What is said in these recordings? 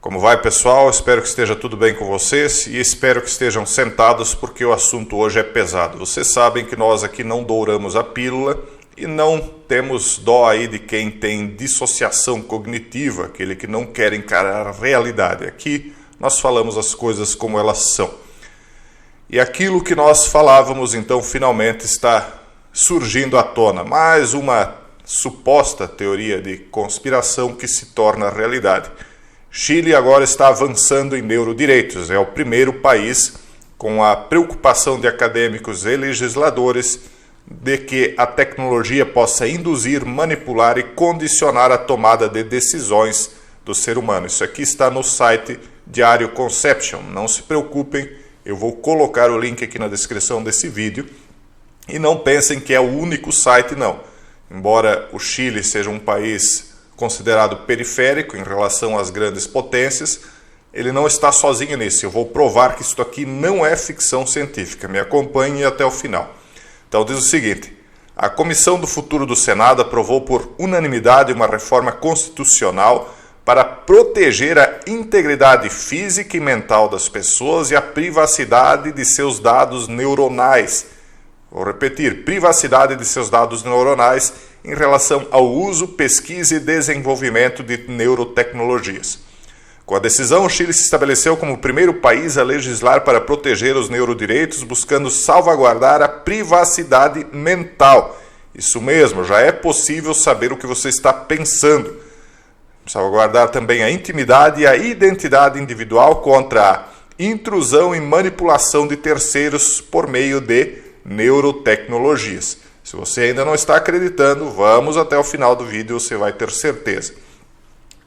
Como vai, pessoal? Espero que esteja tudo bem com vocês e espero que estejam sentados porque o assunto hoje é pesado. Vocês sabem que nós aqui não douramos a pílula e não temos dó aí de quem tem dissociação cognitiva, aquele que não quer encarar a realidade. Aqui nós falamos as coisas como elas são. E aquilo que nós falávamos, então, finalmente está surgindo à tona. Mais uma suposta teoria de conspiração que se torna realidade. Chile agora está avançando em neurodireitos. É o primeiro país com a preocupação de acadêmicos e legisladores de que a tecnologia possa induzir, manipular e condicionar a tomada de decisões do ser humano. Isso aqui está no site Diário Conception. Não se preocupem, eu vou colocar o link aqui na descrição desse vídeo. E não pensem que é o único site, não. Embora o Chile seja um país considerado periférico em relação às grandes potências, ele não está sozinho nisso. Eu vou provar que isso aqui não é ficção científica. Me acompanhe até o final. Então diz o seguinte: a Comissão do Futuro do Senado aprovou por unanimidade uma reforma constitucional para proteger a integridade física e mental das pessoas e a privacidade de seus dados neuronais. Vou repetir, privacidade de seus dados neuronais em relação ao uso, pesquisa e desenvolvimento de neurotecnologias. Com a decisão, o Chile se estabeleceu como o primeiro país a legislar para proteger os neurodireitos, buscando salvaguardar a privacidade mental. Isso mesmo, já é possível saber o que você está pensando. Salvaguardar também a intimidade e a identidade individual contra a intrusão e manipulação de terceiros por meio de neurotecnologias. Se você ainda não está acreditando, vamos até o final do vídeo, você vai ter certeza.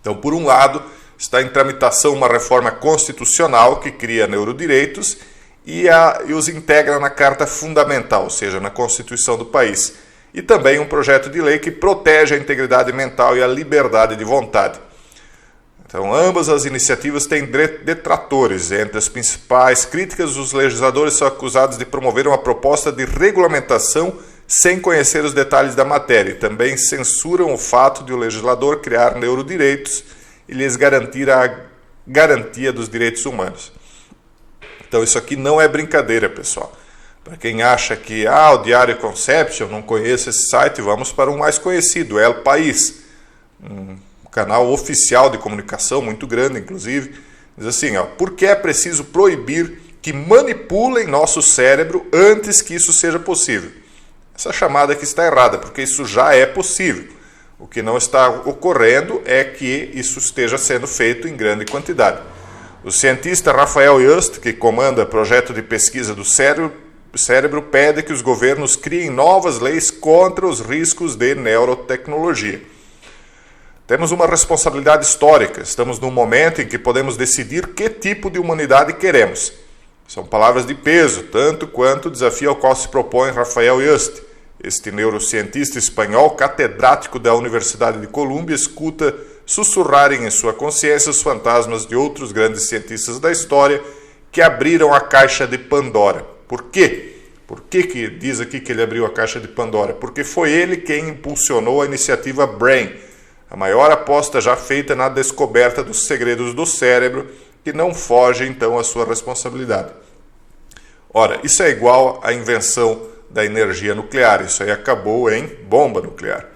Então, por um lado, está em tramitação uma reforma constitucional que cria neurodireitos e os integra na Carta Fundamental, ou seja, na Constituição do país. E também um projeto de lei que protege a integridade mental e a liberdade de vontade. Então, ambas as iniciativas têm detratores. Entre as principais críticas, os legisladores são acusados de promover uma proposta de regulamentação sem conhecer os detalhes da matéria. E também censuram o fato de o legislador criar neurodireitos e lhes garantir a garantia dos direitos humanos. Então, isso aqui não é brincadeira, pessoal. Para quem acha que o Diário Conception, não conhece esse site, vamos para um mais conhecido, El País. Canal oficial de comunicação, muito grande, inclusive, diz assim, por que é preciso proibir que manipulem nosso cérebro antes que isso seja possível? Essa chamada aqui está errada, porque isso já é possível. O que não está ocorrendo é que isso esteja sendo feito em grande quantidade. O cientista Rafael Just, que comanda o projeto de pesquisa do cérebro, pede que os governos criem novas leis contra os riscos de neurotecnologia. Temos uma responsabilidade histórica. Estamos num momento em que podemos decidir que tipo de humanidade queremos. São palavras de peso, tanto quanto o desafio ao qual se propõe Rafael Just. Este neurocientista espanhol, catedrático da Universidade de Colômbia, escuta sussurrarem em sua consciência os fantasmas de outros grandes cientistas da história que abriram a caixa de Pandora. Por quê? Por que diz aqui que ele abriu a caixa de Pandora? Porque foi ele quem impulsionou a iniciativa Brain, a maior aposta já feita na descoberta dos segredos do cérebro, que não foge, então, à sua responsabilidade. Ora, isso é igual à invenção da energia nuclear. Isso aí acabou em bomba nuclear.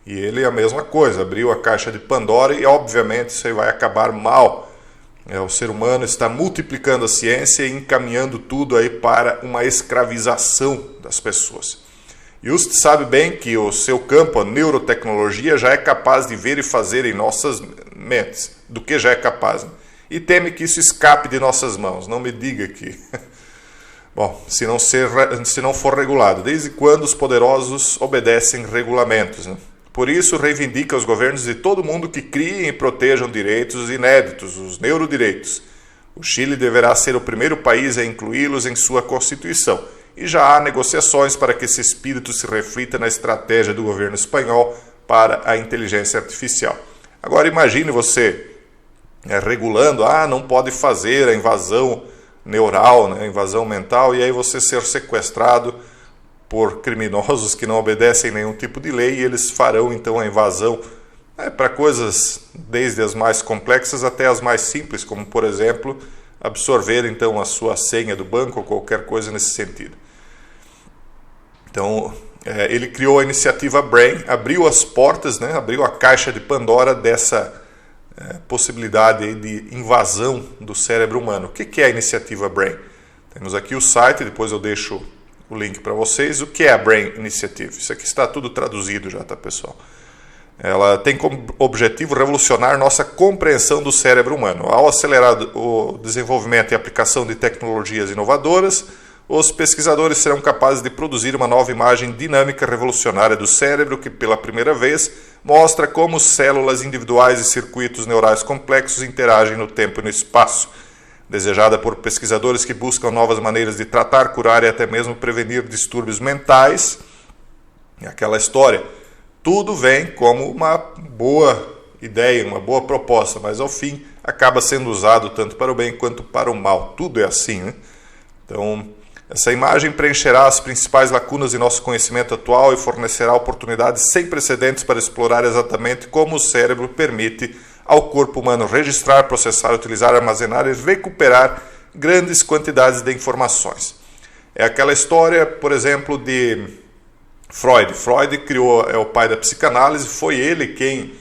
E ele é a mesma coisa, abriu a caixa de Pandora e, obviamente, isso aí vai acabar mal. O ser humano está multiplicando a ciência e encaminhando tudo aí para uma escravização das pessoas. Just sabe bem que o seu campo, a neurotecnologia, já é capaz de ver e fazer em nossas mentes, do que já é capaz. E teme que isso escape de nossas mãos. Não me diga que... Bom, se não for regulado. Desde quando os poderosos obedecem regulamentos? Por isso, reivindica aos governos de todo mundo que criem e protejam direitos inéditos, os neurodireitos. O Chile deverá ser o primeiro país a incluí-los em sua Constituição. E já há negociações para que esse espírito se reflita na estratégia do governo espanhol para a inteligência artificial. Agora imagine você regulando, não pode fazer a invasão neural, a invasão mental, e aí você ser sequestrado por criminosos que não obedecem nenhum tipo de lei e eles farão então a invasão para coisas desde as mais complexas até as mais simples, como, por exemplo, absorver então a sua senha do banco ou qualquer coisa nesse sentido. Então, ele criou a iniciativa Brain, abriu as portas, né, abriu a caixa de Pandora dessa possibilidade de invasão do cérebro humano. O que é a iniciativa Brain? Temos aqui o site, depois eu deixo o link para vocês. O que é a Brain Initiative? Isso aqui está tudo traduzido já, tá, pessoal? Ela tem como objetivo revolucionar nossa compreensão do cérebro humano. Ao acelerar o desenvolvimento e aplicação de tecnologias inovadoras, os pesquisadores serão capazes de produzir uma nova imagem dinâmica revolucionária do cérebro que, pela primeira vez, mostra como células individuais e circuitos neurais complexos interagem no tempo e no espaço. Desejada por pesquisadores que buscam novas maneiras de tratar, curar e até mesmo prevenir distúrbios mentais. É aquela história. Tudo vem como uma boa ideia, uma boa proposta, mas ao fim acaba sendo usado tanto para o bem quanto para o mal. Tudo é assim, né? Então, essa imagem preencherá as principais lacunas de nosso conhecimento atual e fornecerá oportunidades sem precedentes para explorar exatamente como o cérebro permite ao corpo humano registrar, processar, utilizar, armazenar e recuperar grandes quantidades de informações. É aquela história, por exemplo, de Freud. Freud criou, é o pai da psicanálise, foi ele quem,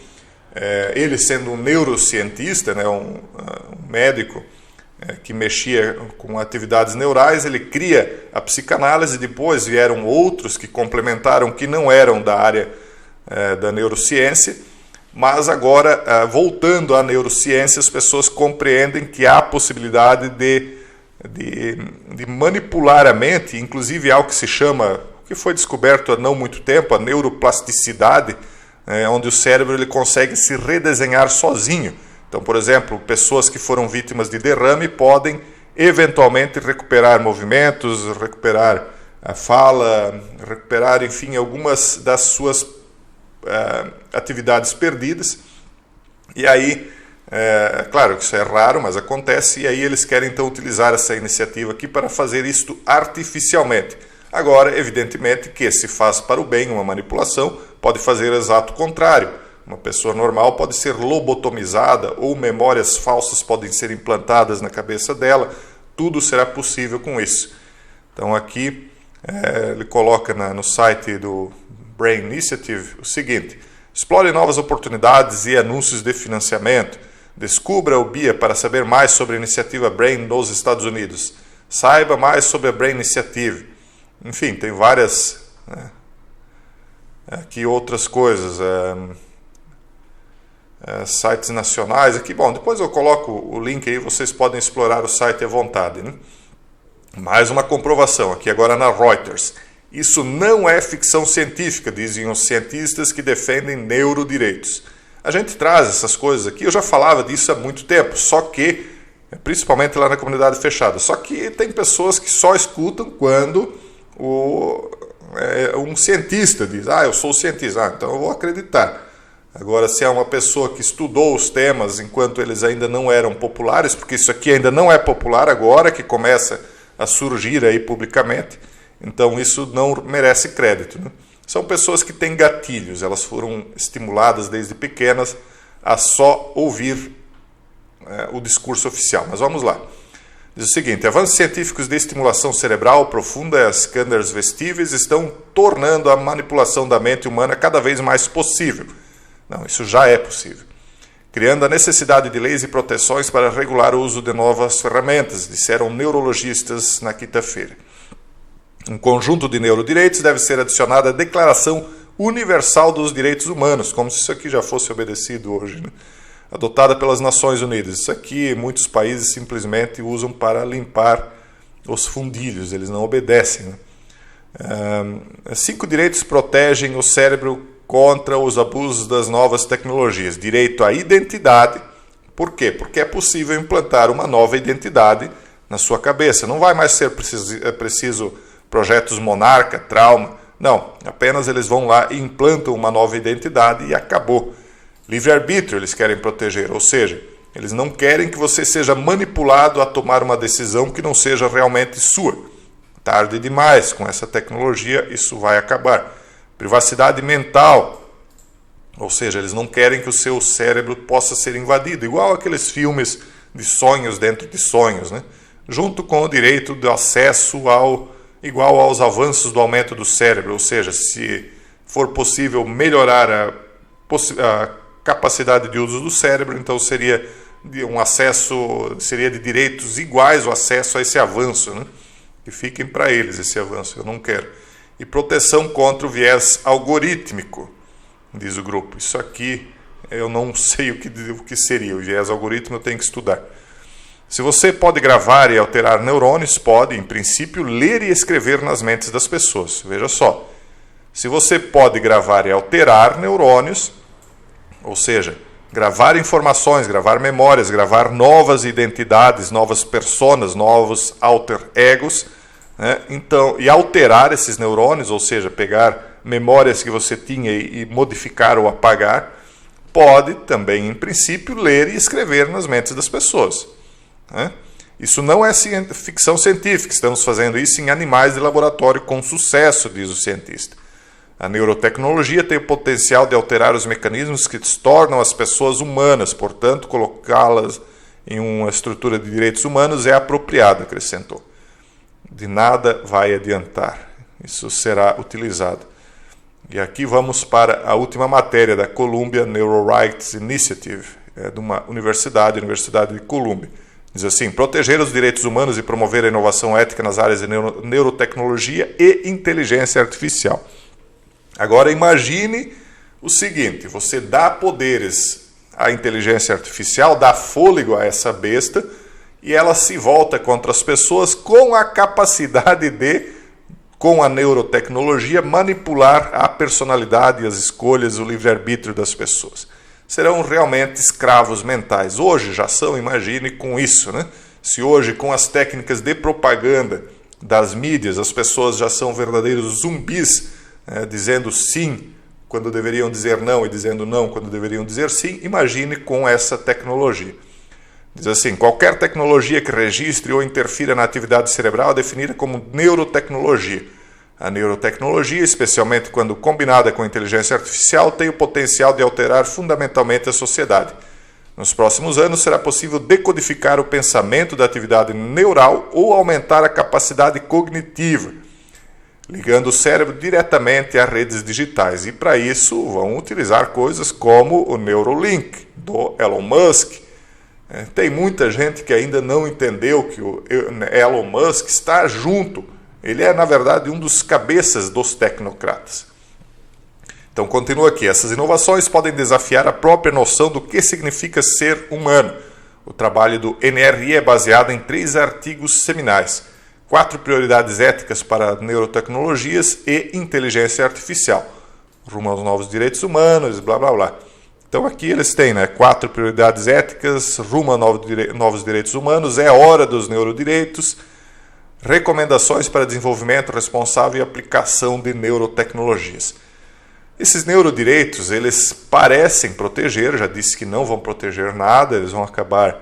ele sendo um neurocientista, né, um médico que mexia com atividades neurais, ele cria a psicanálise, depois vieram outros que complementaram, que não eram da área da neurociência, mas agora, voltando à neurociência, as pessoas compreendem que há a possibilidade de manipular a mente, inclusive algo que se chama, que foi descoberto há não muito tempo, a neuroplasticidade, onde o cérebro ele consegue se redesenhar sozinho. Então, por exemplo, pessoas que foram vítimas de derrame podem eventualmente recuperar movimentos, recuperar a fala, recuperar, enfim, algumas das suas atividades perdidas. E aí, claro que isso é raro, mas acontece, e aí eles querem então utilizar essa iniciativa aqui para fazer isto artificialmente. Agora, evidentemente que se faz para o bem uma manipulação, pode fazer o exato contrário. Uma pessoa normal pode ser lobotomizada ou memórias falsas podem ser implantadas na cabeça dela. Tudo será possível com isso. Então aqui ele coloca no site do Brain Initiative o seguinte: explore novas oportunidades e anúncios de financiamento. Descubra o BIA para saber mais sobre a iniciativa Brain nos Estados Unidos. Saiba mais sobre a Brain Initiative. Enfim, tem várias aqui outras coisas. Sites nacionais aqui. Bom, depois eu coloco o link aí, vocês podem explorar o site à vontade, né? Mais uma comprovação aqui agora na Reuters. Isso não é ficção científica, dizem os cientistas que defendem neurodireitos. A gente traz essas coisas aqui, eu já falava disso há muito tempo, só que, principalmente lá na comunidade fechada, só que tem pessoas que só escutam quando um cientista diz, eu sou cientista, então eu vou acreditar. Agora, se é uma pessoa que estudou os temas enquanto eles ainda não eram populares, porque isso aqui ainda não é popular agora, que começa a surgir aí publicamente, então isso não merece crédito, né? São pessoas que têm gatilhos, elas foram estimuladas desde pequenas a só ouvir o discurso oficial. Mas vamos lá. Diz o seguinte: avanços científicos de estimulação cerebral profunda e as scanners vestíveis estão tornando a manipulação da mente humana cada vez mais possível. Não, isso já é possível. Criando a necessidade de leis e proteções para regular o uso de novas ferramentas, disseram neurologistas na quinta-feira. Um conjunto de neurodireitos deve ser adicionado à Declaração Universal dos Direitos Humanos, como se isso aqui já fosse obedecido hoje, né? Adotada pelas Nações Unidas. Isso aqui muitos países simplesmente usam para limpar os fundilhos, eles não obedecem, né? 5 direitos protegem o cérebro contra os abusos das novas tecnologias. Direito à identidade. Por quê? Porque é possível implantar uma nova identidade na sua cabeça. Não vai mais ser preciso projetos monarca, trauma. Não, apenas eles vão lá e implantam uma nova identidade e acabou. Livre-arbítrio eles querem proteger, ou seja, eles não querem que você seja manipulado a tomar uma decisão que não seja realmente sua. Tarde demais, com essa tecnologia isso vai acabar. Privacidade mental. Ou seja, eles não querem que o seu cérebro possa ser invadido, igual aqueles filmes de sonhos dentro de sonhos, né? Junto com o direito de acesso igual aos avanços do aumento do cérebro, ou seja, se for possível melhorar a capacidade de uso do cérebro, então seria de direitos iguais o acesso a esse avanço, né? Que fiquem para eles esse avanço, eu não quero. E proteção contra o viés algorítmico, diz o grupo. Isso aqui eu não sei o que seria, o viés algorítmico eu tenho que estudar. Se você pode gravar e alterar neurônios, pode, em princípio, ler e escrever nas mentes das pessoas. Veja só, se você pode gravar e alterar neurônios, ou seja, gravar informações, gravar memórias, gravar novas identidades, novas personas, novos alter egos, né? Então, e alterar esses neurônios, ou seja, pegar memórias que você tinha e modificar ou apagar, pode também, em princípio, ler e escrever nas mentes das pessoas. Isso não é ficção científica, estamos fazendo isso em animais de laboratório com sucesso, diz o cientista. A neurotecnologia tem o potencial de alterar os mecanismos que tornam as pessoas humanas, portanto, colocá-las em uma estrutura de direitos humanos é apropriado, acrescentou. De nada vai adiantar, isso será utilizado. E aqui vamos para a última matéria da Columbia Neurorights Initiative, de uma Universidade de Columbia. Diz assim: proteger os direitos humanos e promover a inovação ética nas áreas de neurotecnologia e inteligência artificial. Agora imagine o seguinte, você dá poderes à inteligência artificial, dá fôlego a essa besta e ela se volta contra as pessoas com a capacidade de, com a neurotecnologia, manipular a personalidade, as escolhas, o livre-arbítrio das pessoas. Serão realmente escravos mentais. Hoje já são, imagine com isso, né? Se hoje com as técnicas de propaganda das mídias as pessoas já são verdadeiros zumbis, dizendo sim quando deveriam dizer não e dizendo não quando deveriam dizer sim, imagine com essa tecnologia. Diz assim: qualquer tecnologia que registre ou interfira na atividade cerebral é definida como neurotecnologia. A neurotecnologia, especialmente quando combinada com inteligência artificial, tem o potencial de alterar fundamentalmente a sociedade. Nos próximos anos será possível decodificar o pensamento da atividade neural ou aumentar a capacidade cognitiva, ligando o cérebro diretamente a redes digitais. E para isso vão utilizar coisas como o Neuralink, do Elon Musk. Tem muita gente que ainda não entendeu que o Elon Musk está junto. Ele é, na verdade, um dos cabeças dos tecnocratas. Então, continua aqui. Essas inovações podem desafiar a própria noção do que significa ser humano. O trabalho do NRI é baseado em 3 artigos seminais. 4 prioridades éticas para neurotecnologias e inteligência artificial. Rumo aos novos direitos humanos, blá, blá, blá. Então, aqui eles têm 4 prioridades éticas, rumo a novos direitos humanos, é hora dos neurodireitos, recomendações para desenvolvimento responsável e aplicação de neurotecnologias. Esses neurodireitos, eles parecem proteger, já disse que não vão proteger nada, eles vão acabar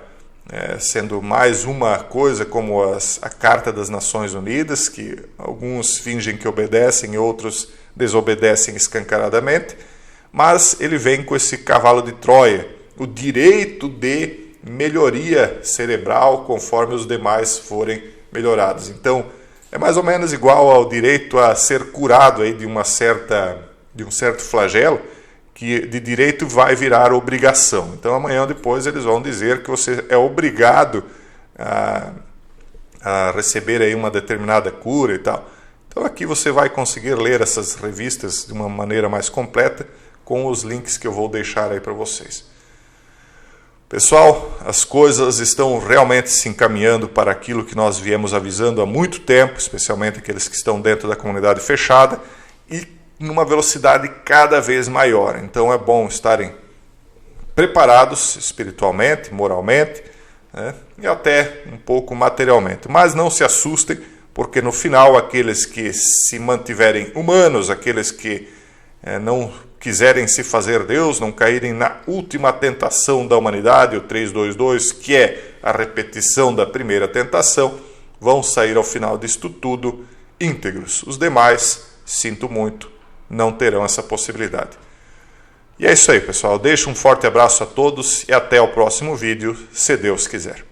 sendo mais uma coisa como a Carta das Nações Unidas, que alguns fingem que obedecem e outros desobedecem escancaradamente, mas ele vem com esse cavalo de Troia, o direito de melhoria cerebral conforme os demais forem melhorados. Então, é mais ou menos igual ao direito a ser curado aí de um certo flagelo, que de direito vai virar obrigação. Então, amanhã ou depois eles vão dizer que você é obrigado a receber aí uma determinada cura e tal. Então, aqui você vai conseguir ler essas revistas de uma maneira mais completa com os links que eu vou deixar aí para vocês. Pessoal, as coisas estão realmente se encaminhando para aquilo que nós viemos avisando há muito tempo, especialmente aqueles que estão dentro da comunidade fechada, e numa velocidade cada vez maior. Então é bom estarem preparados espiritualmente, moralmente, e até um pouco materialmente. Mas não se assustem, porque no final aqueles que se mantiverem humanos, aqueles que não quiserem se fazer Deus, não caírem na última tentação da humanidade, o 322, que é a repetição da primeira tentação, vão sair ao final disto tudo íntegros. Os demais, sinto muito, não terão essa possibilidade. E é isso aí, pessoal. Deixo um forte abraço a todos e até o próximo vídeo, se Deus quiser.